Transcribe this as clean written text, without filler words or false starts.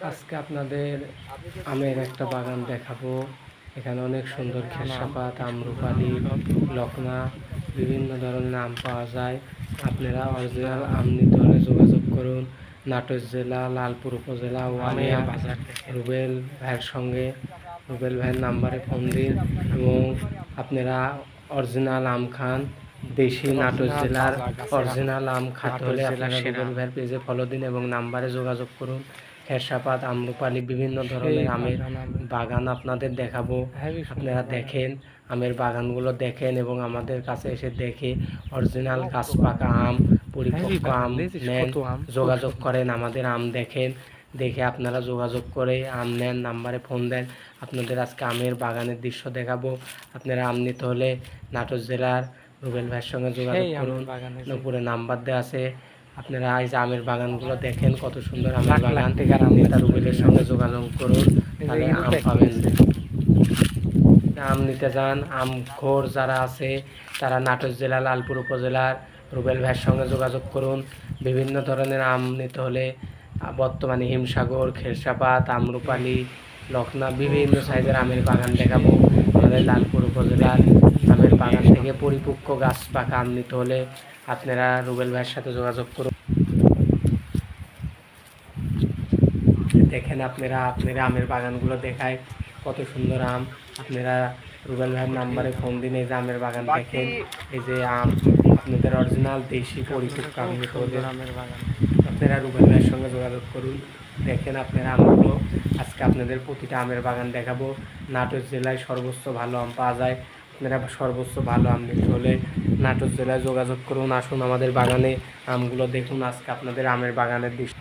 আজকে আপনাদের আমের একটা বাগান দেখাবো। এখানে অনেক সুন্দর খেরসাপাত, আম্রপালি, লকনা বিভিন্ন ধরনের আম পাওয়া যায়। আপনারা অরিজিনাল আম নিতে হলে যোগাযোগ করুন নাটোর জেলা লালপুর উপজেলা ওয়ালিয়া রুবেল ভাইয়ের সঙ্গে। রুবেল ভাইয়ের নাম্বারে ফোন দিন এবং আপনারা অরিজিনাল আম খান। দেশি নাটোর জেলার অরিজিনাল আম খেতে হলে আপনারা রুবেল ভাইয়ের পেজে ফলো দিন এবং নাম্বারে যোগাযোগ করুন। খেরসাপাত, আম্রপালি বিভিন্ন ধরনের আমের বাগান আপনাদের দেখাবো। আপনারা দেখেন, আমের বাগানগুলো দেখেন এবং আমাদের কাছে এসে দেখে অরিজিনাল গাছ পাকা আম, পরিপক্ক আম নেন। যোগাযোগ করেন, আমাদের আম দেখেন, দেখে আপনারা যোগাযোগ করে আম নেন, নাম্বারে ফোন দেন। আপনাদের আজকে আমের বাগানের দৃশ্য দেখাবো। আপনারা আম নিতে হলে নাটোর জেলার রুবেল ভাইয়ের সঙ্গে যোগাযোগ করুন। উপরে নাম্বার দেওয়া আছে। আপনারা এই যে আমের বাগানগুলো দেখেন, কত সুন্দর আমের বাগান। নেতা রুবেলের সঙ্গে যোগাযোগ করুন, তাহলে আম পাবেন। আম নিতে যান, আমখোর যারা আছে তারা নাটোর জেলা লালপুর উপজেলার রুবেল ভাইয়ের সঙ্গে যোগাযোগ করুন। বিভিন্ন ধরনের আম নিতে হলে বর্তমানে হিমসাগর, খেরসাপাত, আম্রপালি, লকনা বিভিন্ন সাইজের আমের বাগান দেখাবো। আমাদের লালপুর উপজেলার আমের বাগান থেকে পরিপক্ক গাছ পাকা আম নিতে হলে আপনারা রুবেল ভাইয়ের সাথে যোগাযোগ করুন। দেখেন আপনারা আমের বাগানগুলো দেখায় কত সুন্দর আম। আপনারা রুবেল ভাইয়ের নাম্বারে ফোন দিন, এই যে আমের বাগান দেখেন, এই যে আম আপনাদের অরিজিনাল দেশি পরিপক্ক আমের বাগান। আপনারা রুবেল ভাইয়ের সঙ্গে যোগাযোগ করুন। দেখেন আপনারা আমগুলো আজকে আপনাদের প্রতিটা আমের বাগান দেখাবো। নাটোর জেলায় সর্বোচ্চ ভালো আম পাওয়া যায়। আপনারা সর্বোচ্চ ভালো আম নিতে হলে নাটোর জেলায় যোগাযোগ করুন। আসুন আমাদের বাগানে আমগুলো দেখুন। আজকে আপনাদের আমের বাগানের দৃশ্য